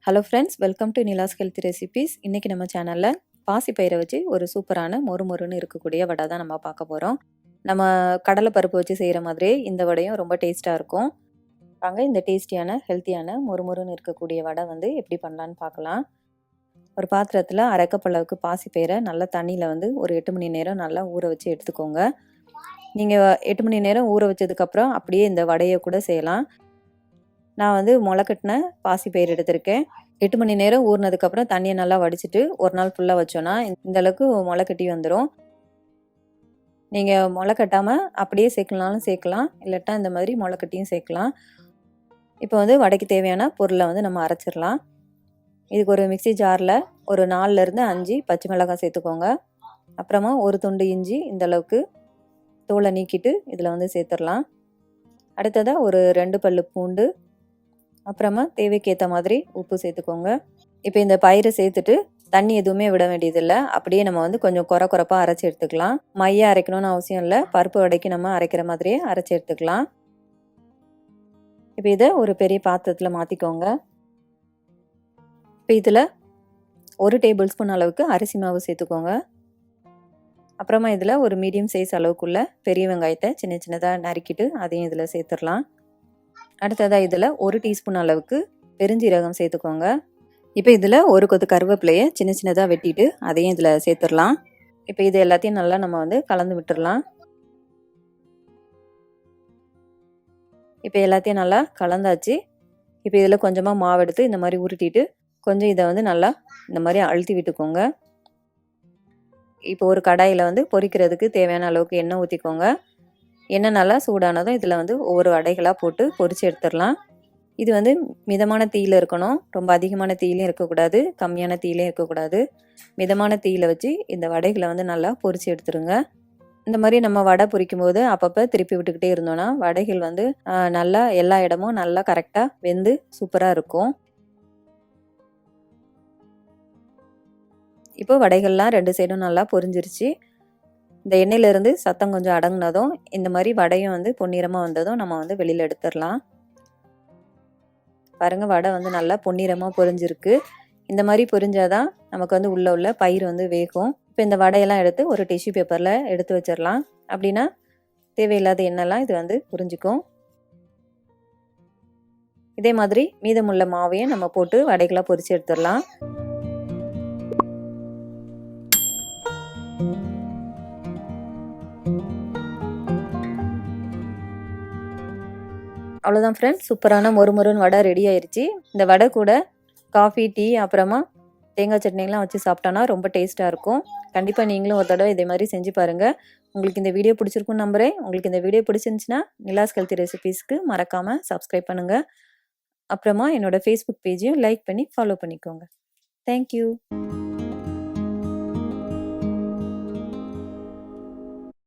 Hello friends, welcome to Nila's healthy recipes. இன்றைக்கி நம்ம சேனலில் பாசி பயிரை வச்சு ஒரு சூப்பரான மொறுமொறுன்னு இருக்கக்கூடிய வடை தான் நம்ம பார்க்க போகிறோம். நம்ம கடலை பருப்பு வச்சு செய்கிற மாதிரியே இந்த வடையும் ரொம்ப டேஸ்ட்டாக இருக்கும். வாங்க இந்த டேஸ்டியான ஹெல்த்தியான மொறுமொறுன்னு இருக்கக்கூடிய வடை வந்து எப்படி பண்ணலான்னு பார்க்கலாம். ஒரு பாத்திரத்தில் அரை கப் அளவுக்கு பாசி பயிரை நல்லா தண்ணியில் ஒரு 8 மணி நேரம் நல்லா ஊற வச்சு எடுத்துக்கோங்க. நீங்கள் 8 மணி நேரம் ஊற வச்சதுக்கப்புறம் அப்படியே இந்த வடையை கூட செய்யலாம். நான் முளைக்கட்டின பாசி பயிர் எடுத்திருக்கேன். 8 மணி நேரம் ஊறினதுக்கப்புறம் தண்ணியை நல்லா வடிச்சிட்டு ஒரு நாள் ஃபுல்லாக வச்சோன்னா இந்த அளவுக்கு முளைக்கட்டி வந்துடும். நீங்கள் முளை கட்டாமல் அப்படியே சேர்க்கலாலும் சேர்க்கலாம், இல்லாட்டா இந்த மாதிரி முளைக்கட்டியும் சேர்க்கலாம். இப்போ வடைக்கு தேவையான பொருளை நம்ம அரைச்சிடலாம். இதுக்கு ஒரு மிக்சி ஜாரில் ஒரு 4லேருந்து 5 பச்சை மிளகாய் சேர்த்துக்கோங்க. அப்புறமா ஒரு துண்டு இஞ்சி இந்த அளவுக்கு தோலை நீக்கிட்டு இதில் சேர்த்துடலாம். அடுத்ததாக ஒரு 2 பல்லு பூண்டு, அப்புறமா தேவைக்கேற்ற மாதிரி உப்பு சேர்த்துக்கோங்க. இப்போ இந்த பயிரை சேர்த்துட்டு தண்ணி எதுவுமே விட வேண்டியதில்லை. அப்படியே நம்ம கொஞ்சம் குறப்பாக அரைச்சி எடுத்துக்கலாம். மைய அரைக்கணும்னு அவசியம் இல்லை, பருப்பு வடைக்கு நம்ம அரைக்கிற மாதிரியே அரைச்சி எடுத்துக்கலாம். இப்போ இதை ஒரு பெரிய பாத்திரத்தில் மாற்றிக்கோங்க. இப்போ இதில் 1 டேபிள் ஸ்பூன் அளவுக்கு அரிசி மாவு சேர்த்துக்கோங்க. அப்புறமா இதில் ஒரு மீடியம் சைஸ் அளவுக்குள்ள பெரிய வெங்காயத்தை சின்ன சின்னதாக நறுக்கிட்டு அதையும் இதில் சேர்த்துடலாம். அடுத்ததாக இதில் 1 டீஸ்பூன் அளவுக்கு பெருஞ்சீரகம் சேர்த்துக்கோங்க. இப்போ இதில் ஒரு கொத்து கருவேப்பிலையை சின்ன சின்னதாக வெட்டிட்டு அதையும் இதில் சேர்த்துடலாம். இப்போ இது எல்லாத்தையும் நல்லா நம்ம கலந்து விட்டுடலாம். இப்போ எல்லாத்தையும் நல்லா கலந்தாச்சு. இப்போ இதில் கொஞ்சமாக மாவு எடுத்து இந்த மாதிரி உருட்டிட்டு கொஞ்சம் இதை நல்லா இந்த மாதிரி அழுத்தி விட்டுக்கோங்க. இப்போ ஒரு கடாயில் பொரிக்கிறதுக்கு தேவையான அளவுக்கு எண்ணெய் ஊற்றிக்கோங்க. எண்ணெய் நல்லா சூடானதும் இதில் ஒவ்வொரு வடைகளாக போட்டு பொரிச்சு எடுத்துடலாம். இது மிதமான தீயில் இருக்கணும், ரொம்ப அதிகமான தீயிலையும் இருக்கக்கூடாது, கம்மியான தீயிலையும் இருக்கக்கூடாது. மிதமான தீயில் வச்சு இந்த வடைகளை நல்லா பொரிச்சு எடுத்துருங்க. இந்த மாதிரி நம்ம வடை பொரிக்கும் போது அப்பப்போ திருப்பி விட்டுக்கிட்டே இருந்தோன்னா வடைகள் நல்லா எல்லா இடமும் நல்லா கரெக்டாக வெந்து சூப்பராக இருக்கும். இப்போ வடைகள்லாம் 2 சைடும் நல்லா பொரிஞ்சிருச்சு. இந்த எண்ணெயிலேருந்து சத்தம் கொஞ்சம் அடங்கினதும் இந்த மாதிரி வடையும் பொன்னிறமாக வந்ததும் நம்ம வெளியில் எடுத்துடலாம். பாருங்கள், வடை நல்லா பொன்னிறமாக பொரிஞ்சிருக்கு. இந்த மாதிரி பொரிஞ்சாதான் நமக்கு உள்ள பயிர் வேகும். இப்போ இந்த வடையெல்லாம் எடுத்து ஒரு டிஷ்யூ பேப்பரில் எடுத்து வச்சிடலாம். அப்படின்னா தேவையில்லாத எண்ணெய்லாம் இது புரிஞ்சுக்கும். இதே மாதிரி மீதமுள்ள மாவையும் நம்ம போட்டு வடைகளாக பொரிச்சு எடுத்துடலாம். அவ்வளோதான் ஃப்ரெண்ட்ஸ், சூப்பரான மொறுமொறுன்னு வடை ரெடி ஆயிடுச்சு. இந்த வடை கூட காஃபி, டீ, அப்புறமா தேங்காய் சட்னிலாம் வச்சு சாப்பிட்டோன்னா ரொம்ப டேஸ்ட்டாக இருக்கும். கண்டிப்பாக நீங்களும் ஒரு தடவை இதே மாதிரி செஞ்சு பாருங்கள். உங்களுக்கு இந்த வீடியோ பிடிச்சிருக்குன்னு நம்புகிறேன். உங்களுக்கு இந்த வீடியோ பிடிச்சிருந்துச்சுன்னா நிலாஸ் ஹெல்த்தி ரெசிபீஸ்க்கு மறக்காமல் சப்ஸ்கிரைப் பண்ணுங்கள். அப்புறமா என்னோடய ஃபேஸ்புக் பேஜையும் லைக் பண்ணி ஃபாலோ பண்ணிக்கோங்க. தேங்க்யூ.